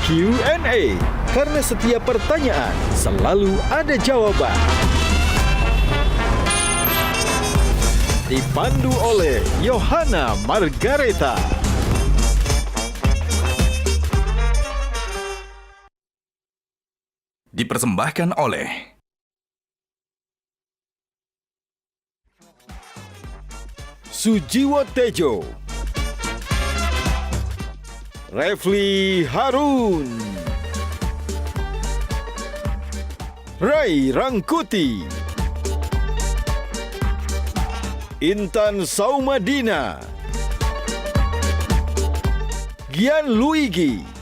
Q&A, karena setiap pertanyaan selalu ada jawaban. Dipandu oleh Yohana Margareta. Dipersembahkan oleh Sujiwo Tejo, Refli Harun, Rai Rangkuti, Intan Saumadina, Gian Luigi,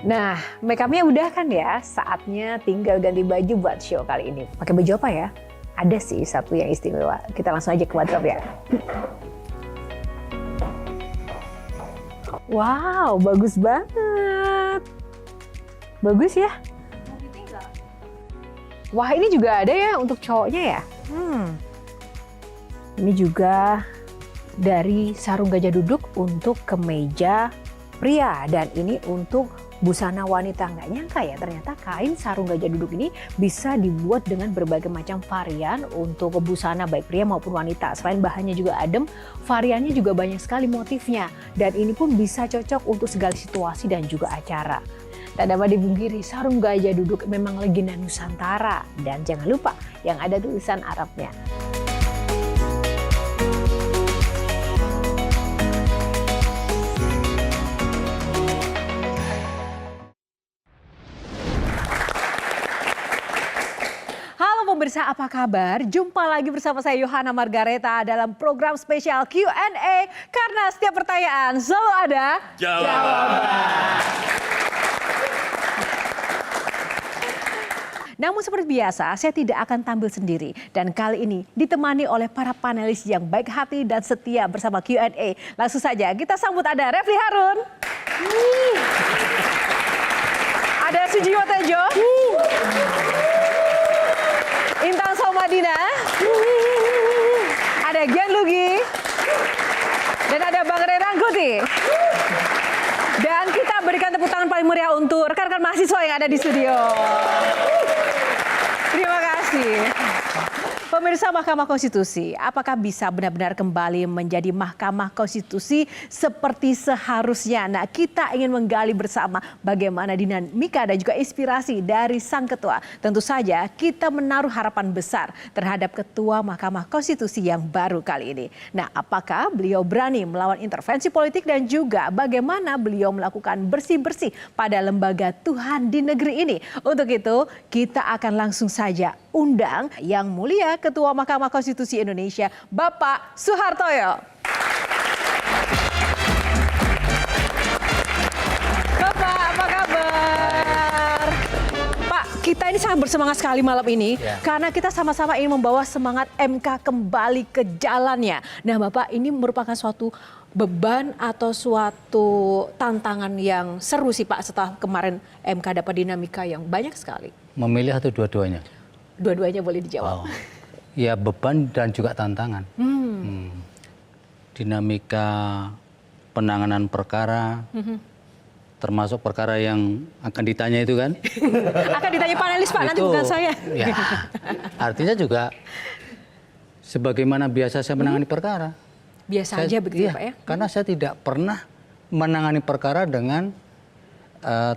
Nah, make up-nya udah kan ya? Saatnya tinggal ganti baju buat show kali ini. Pakai baju apa ya? Ada sih satu yang istimewa. Kita langsung aja ke wardrobe ya. Wow, bagus banget. Bagus ya? Wah, ini juga ada ya untuk cowoknya ya? Ini juga dari sarung gajah duduk untuk kemeja pria. Dan ini untuk busana wanita. Nggak nyangka ya, ternyata kain sarung gajah duduk ini bisa dibuat dengan berbagai macam varian untuk busana baik pria maupun wanita. Selain bahannya juga adem, variannya juga banyak sekali motifnya. Dan ini pun bisa cocok untuk segala situasi dan juga acara. Tak dapat dipungkiri, sarung gajah duduk memang legenda Nusantara. Dan jangan lupa yang ada tulisan Arabnya. Pemirsa, apa kabar? Jumpa lagi bersama saya Yohana Margareta dalam program spesial Q&A, karena setiap pertanyaan selalu ada jawaban. Namun seperti biasa, saya tidak akan tampil sendiri. Dan kali ini ditemani oleh para panelis yang baik hati dan setia bersama Q&A. Langsung saja kita sambut, ada Refli Harun. Ada Sujiwo Tejo. Intan Saumadina, ada Gian Luigi, dan ada Bang Rai Rangkuti. Dan kita berikan tepuk tangan paling meriah untuk rekan-rekan mahasiswa yang ada di studio. Terima kasih. Pemirsa Mahkamah Konstitusi, apakah bisa benar-benar kembali menjadi Mahkamah Konstitusi seperti seharusnya? Nah, kita ingin menggali bersama bagaimana dinamika dan juga inspirasi dari sang ketua. Tentu saja kita menaruh harapan besar terhadap ketua Mahkamah Konstitusi yang baru kali ini. Nah, apakah beliau berani melawan intervensi politik dan juga bagaimana beliau melakukan bersih-bersih pada lembaga Tuhan di negeri ini? Untuk itu, kita akan langsung saja undang Yang Mulia Ketua Mahkamah Konstitusi Indonesia, Bapak Soehartoyo. Bapak, apa kabar? Pak, kita ini sangat bersemangat sekali malam ini karena kita sama-sama ingin membawa semangat MK kembali ke jalannya. Nah, Bapak, ini merupakan suatu beban atau suatu tantangan yang seru sih Pak, setelah kemarin MK dapat dinamika yang banyak sekali. Memilih atau dua-duanya? Dua-duanya boleh dijawab. Ya, beban dan juga tantangan. Dinamika penanganan perkara, termasuk perkara yang akan ditanya itu kan? Akan ditanya panelis Pak, nanti bukan saya. Ya, artinya juga sebagaimana biasa saya menangani perkara. Biasa aja begitu ya, Pak ya? Karena saya tidak pernah menangani perkara dengan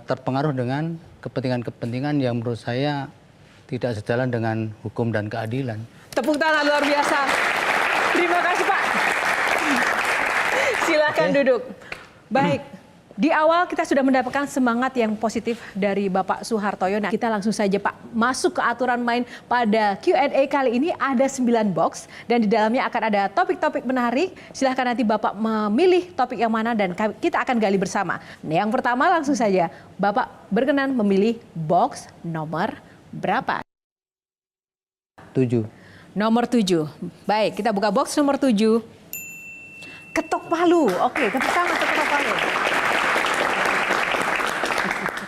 terpengaruh dengan kepentingan-kepentingan yang menurut saya tidak sejalan dengan hukum dan keadilan. Tepuk tangan luar biasa. Terima kasih Pak. Silakan duduk. Baik, di awal kita sudah mendapatkan semangat yang positif dari Bapak Soehartoyo. Nah, kita langsung saja Pak masuk ke aturan main pada Q&A kali ini. Ada 9 box dan di dalamnya akan ada topik-topik menarik. Silahkan nanti Bapak memilih topik yang mana dan kita akan gali bersama. Nah, yang pertama langsung saja Bapak berkenan memilih box nomor berapa? 7. Nomor 7. Baik, kita buka box nomor 7. Ketok palu. Oke, yang pertama ketok palu.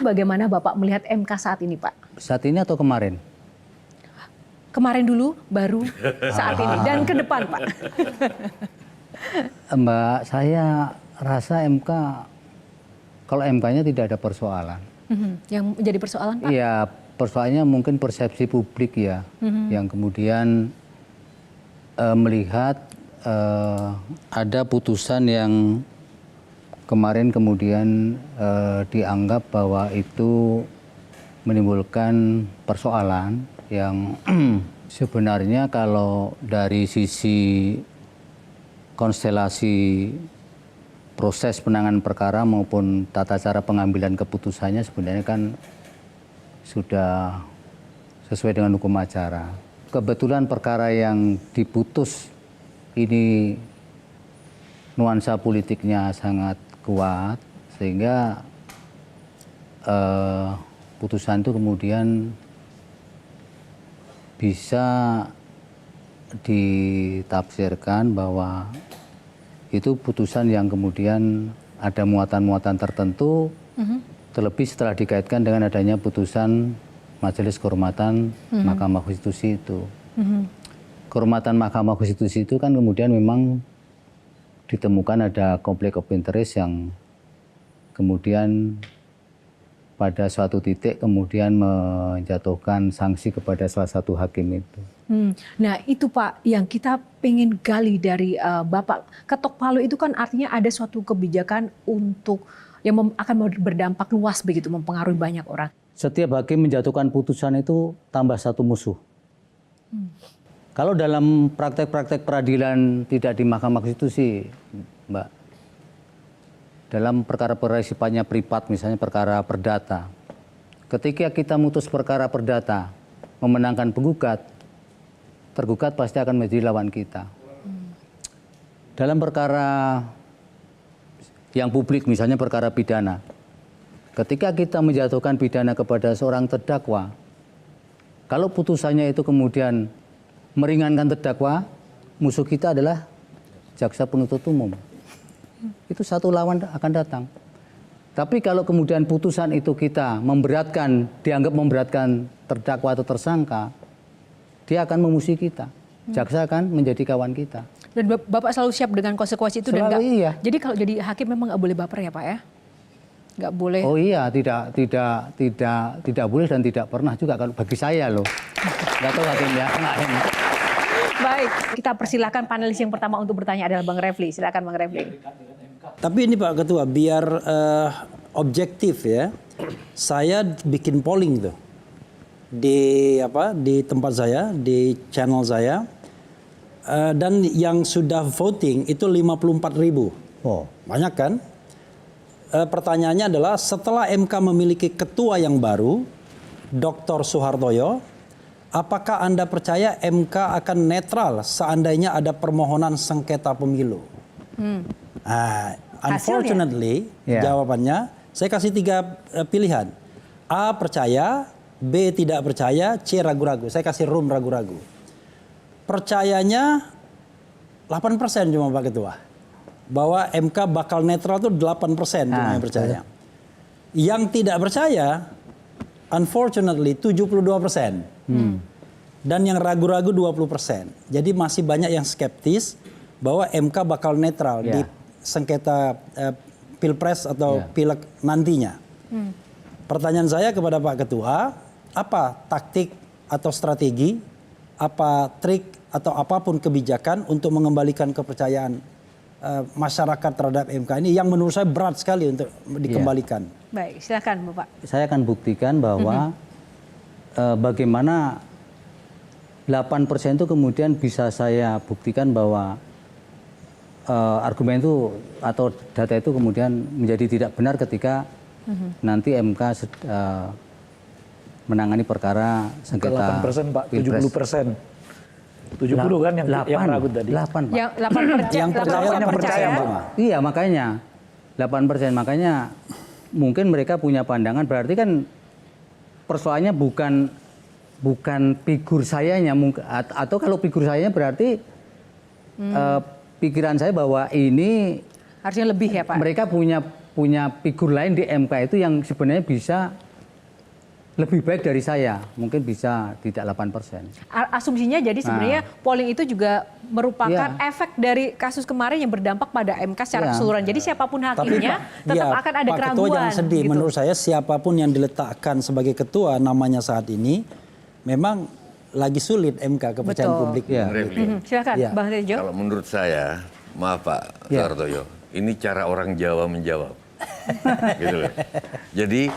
Bagaimana Bapak melihat MK saat ini, Pak? Saat ini atau kemarin? Kemarin dulu, baru saat ini, dan ke depan, Pak. Mbak, saya rasa MK, kalau MK-nya tidak ada persoalan. Yang menjadi persoalan, Pak? Iya, persoalannya mungkin persepsi publik ya, yang kemudian melihat ada putusan yang kemarin kemudian dianggap bahwa itu menimbulkan persoalan yang sebenarnya kalau dari sisi konstelasi proses penanganan perkara maupun tata cara pengambilan keputusannya sebenarnya kan sudah sesuai dengan hukum acara. Kebetulan perkara yang diputus ini nuansa politiknya sangat kuat sehingga putusan itu kemudian bisa ditafsirkan bahwa itu putusan yang kemudian ada muatan-muatan tertentu, terlebih setelah dikaitkan dengan adanya putusan Majelis Kehormatan Mahkamah Konstitusi itu. Kehormatan Mahkamah Konstitusi itu kan kemudian memang ditemukan ada konflik of interest yang kemudian pada suatu titik kemudian menjatuhkan sanksi kepada salah satu hakim itu. Nah itu Pak yang kita pengen gali dari Bapak. Ketok palu itu kan artinya ada suatu kebijakan untuk yang akan berdampak luas begitu, mempengaruhi banyak orang. Setiap hakim menjatuhkan putusan itu tambah satu musuh. Kalau dalam praktek-praktek peradilan tidak di Mahkamah Konstitusi, Mbak, dalam perkara-perkara sifatnya privat, misalnya perkara perdata, ketika kita mutus perkara perdata, memenangkan penggugat, tergugat pasti akan menjadi lawan kita. Dalam perkara yang publik, misalnya perkara pidana, ketika kita menjatuhkan pidana kepada seorang terdakwa, kalau putusannya itu kemudian meringankan terdakwa, musuh kita adalah jaksa penuntut umum. Itu satu lawan akan datang. Tapi kalau kemudian putusan itu kita memberatkan, dianggap memberatkan terdakwa atau tersangka, dia akan memusuhi kita. Jaksa akan menjadi kawan kita. Dan Bapak selalu siap dengan konsekuensi itu. Selalu, dan iya. Jadi kalau jadi hakim memang nggak boleh baper ya Pak ya? Nggak boleh. Oh iya, tidak boleh dan tidak pernah juga kalau bagi saya loh. Nggak tahu hakim ya. Baik, kita persilakan panelis yang pertama untuk bertanya adalah Bang Refli. Silakan Bang Refli. Tapi ini Pak Ketua, biar objektif ya, saya bikin polling tuh di tempat saya, di channel saya, dan yang sudah voting itu 54.000. Oh, banyak kan? Pertanyaannya adalah setelah MK memiliki ketua yang baru, Dr. Soehartoyo, apakah Anda percaya MK akan netral seandainya ada permohonan sengketa pemilu? Unfortunately, jawabannya saya kasih 3 pilihan. A percaya, B tidak percaya, C ragu-ragu. Saya kasih room ragu-ragu. Percayanya 8% cuma Pak Ketua. Bahwa MK bakal netral itu 8% cuma yang percaya. Yang tidak percaya, unfortunately 72%. Dan yang ragu-ragu 20%. Jadi masih banyak yang skeptis bahwa MK bakal netral di sengketa pilpres atau pileg nantinya. Pertanyaan saya kepada Pak Ketua, apa taktik atau strategi, apa trik atau apapun kebijakan untuk mengembalikan kepercayaan masyarakat terhadap MK ini yang menurut saya berat sekali untuk dikembalikan. Baik, silakan Bapak. Saya akan buktikan bahwa bagaimana 8% itu kemudian bisa saya buktikan bahwa argumen itu atau data itu kemudian menjadi tidak benar ketika nanti MK menangani perkara sengketa 8% Pak, 70%. 70 kan yang ragu tadi. 8 Pak. Yang percaya. Iya makanya 8%. Makanya mungkin mereka punya pandangan berarti kan persoalannya bukan bukan figur sayanya atau kalau figur sayanya berarti pikiran saya bahwa ini Harusnya lebih ya Pak? mereka punya figur lain di MK itu yang sebenarnya bisa lebih baik dari saya, mungkin bisa tidak 8%. Asumsinya jadi sebenarnya polling itu juga merupakan Iya. efek dari kasus kemarin yang berdampak pada MK secara Iya. keseluruhan. Jadi siapapun Tapi hakimnya tetap akan ada Pak keraguan. Ketua jangan sedih. gitu. Menurut saya siapapun yang diletakkan sebagai ketua namanya saat ini memang lagi sulit MK kepercayaan Betul. publik. Iya. Silakan Iya. Bang Tejo. Kalau menurut saya, maaf Pak Ya. Soehartojo, ini cara orang Jawa menjawab. Gitu loh. Jadi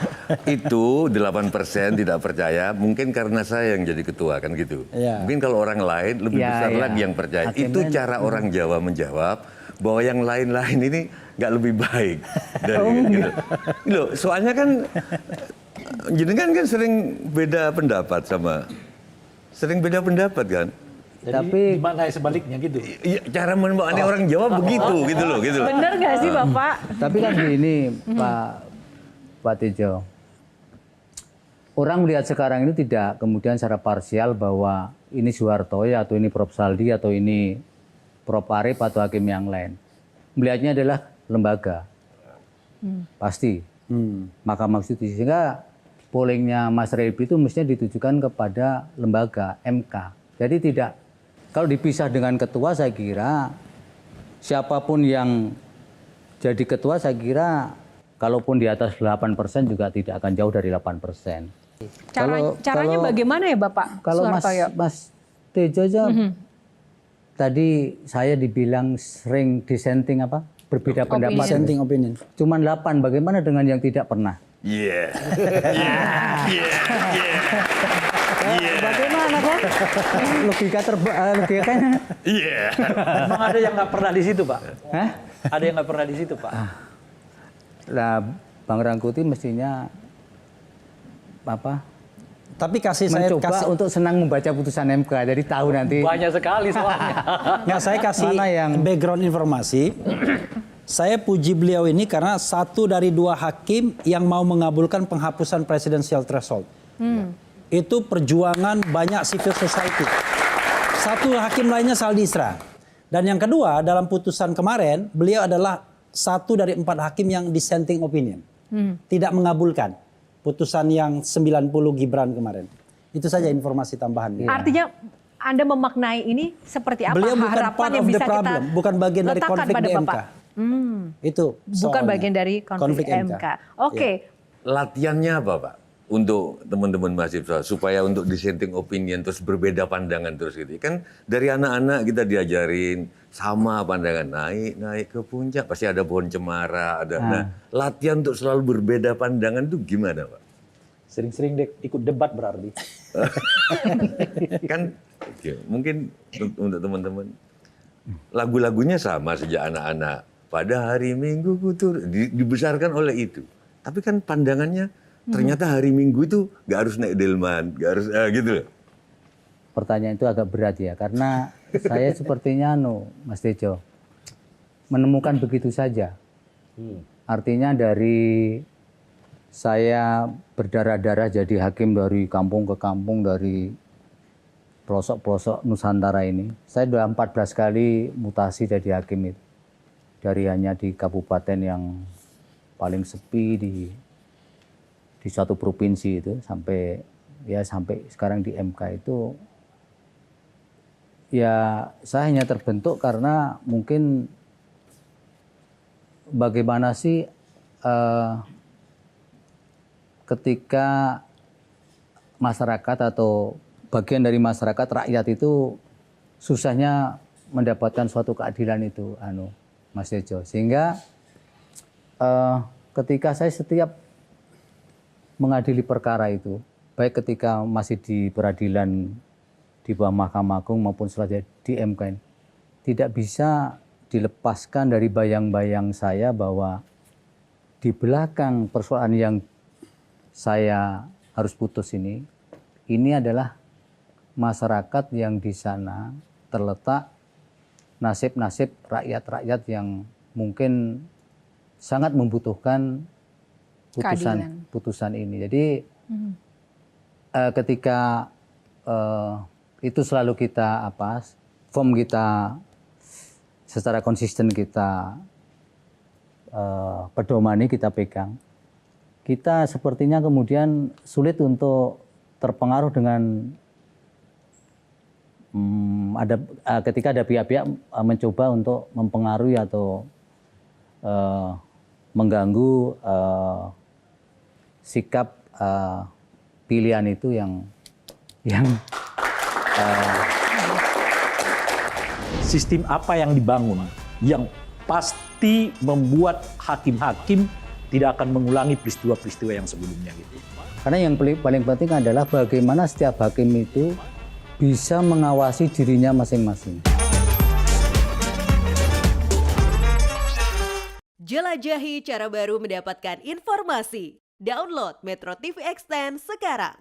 itu 8% tidak percaya, mungkin karena saya yang jadi ketua kan gitu. Ya. Mungkin kalau orang lain lebih Ya, besar ya. lagi yang percaya. Hakimnya- Itu cara orang Jawa menjawab bahwa yang lain-lain ini nggak lebih baik dari gitu. Loh, soalnya kan jenengan kan sering beda pendapat kan. Jadi Tapi gimana sebaliknya gitu? Iya, cara membawaannya orang Jawa begitu gitu loh. Bener nggak sih Bapak? tapi kan gini Pak Tejo, orang melihat sekarang ini tidak kemudian secara parsial bahwa ini Soeharto atau ini Prof Saldi atau ini Prof Arif atau hakim yang lain. Melihatnya adalah lembaga, pasti Mahkamah Konstitusi. Sehingga pollingnya Mas Rebi itu mestinya ditujukan kepada lembaga MK. Jadi tidak, kalau dipisah dengan ketua saya kira siapapun yang jadi ketua saya kira kalaupun di atas 8% juga tidak akan jauh dari 8%. Caranya bagaimana ya Bapak Kalau Soehartoyo? Mas Tejo aja, tadi saya dibilang sering dissenting berbeda pendapat. Dissenting opinion. Cuman 8, bagaimana dengan yang tidak pernah? Iya. Bagaimana kok? Logikanya? Iya. Memang ada yang nggak pernah di situ, Pak? Hah? Ada yang nggak pernah di situ, Pak? Nah, Bang Rangkuti mestinya Tapi mencoba untuk senang membaca putusan MK, jadi tahu nanti. Banyak sekali soalnya. Nggak, saya kasih Mana yang- background informasi. Saya puji beliau ini karena satu dari 2 hakim yang mau mengabulkan penghapusan presidensial threshold. Itu perjuangan banyak civil society. Satu hakim lainnya Saldi Isra. Dan yang kedua, dalam putusan kemarin, beliau adalah satu dari 4 hakim yang dissenting opinion. Tidak mengabulkan putusan yang 90 Gibran kemarin. Itu saja informasi tambahan. Artinya Anda memaknai ini seperti apa Beliau bukan harapan part yang of the bisa kita problem, bukan bagian dari letakkan konflik pada di MK. Bapak? Itu Bukan soalnya. bagian dari konflik MK. Oke. Latihannya apa Pak? Untuk teman-teman mahasiswa supaya untuk dissenting opinion terus berbeda pandangan terus gitu. Kan dari anak-anak kita diajarin sama pandangan, naik ke puncak pasti ada pohon cemara, ada. Nah, latihan untuk selalu berbeda pandangan itu gimana Pak? Sering-sering ikut debat berarti. Kan oke, mungkin untuk teman-teman lagu-lagunya sama sejak anak-anak. Pada hari Minggu kutur dibesarkan oleh itu. Tapi kan pandangannya ternyata hari Minggu itu nggak harus naik delman, nggak harus gitu loh. Pertanyaan itu agak berat ya, karena saya sepertinya Mas Tejo menemukan begitu saja. Artinya dari saya berdarah-darah jadi hakim dari kampung ke kampung, dari pelosok-pelosok Nusantara ini. Saya sudah 14 kali mutasi jadi hakim itu. Dari hanya di kabupaten yang paling sepi di suatu provinsi itu sampai sekarang di MK itu ya saya hanya terbentuk karena mungkin bagaimana sih ketika masyarakat atau bagian dari masyarakat rakyat itu susahnya mendapatkan suatu keadilan itu Mas Tejo, sehingga ketika saya setiap mengadili perkara itu, baik ketika masih di peradilan di bawah Mahkamah Agung maupun setelah di MK ini, tidak bisa dilepaskan dari bayang-bayang saya bahwa di belakang persoalan yang saya harus putus ini adalah masyarakat yang di sana terletak nasib-nasib rakyat-rakyat yang mungkin sangat membutuhkan putusan ini. Jadi ketika itu selalu kita form kita secara konsisten kita pedomani, kita pegang. Kita sepertinya kemudian sulit untuk terpengaruh dengan ketika ada pihak-pihak mencoba untuk mempengaruhi atau mengganggu sikap pilihan itu yang Sistem apa yang dibangun yang pasti membuat hakim-hakim tidak akan mengulangi peristiwa-peristiwa yang sebelumnya gitu. karena yang paling penting adalah bagaimana setiap hakim itu bisa mengawasi dirinya masing-masing. Jelajahi cara baru mendapatkan informasi. Download Metro TV Extend sekarang.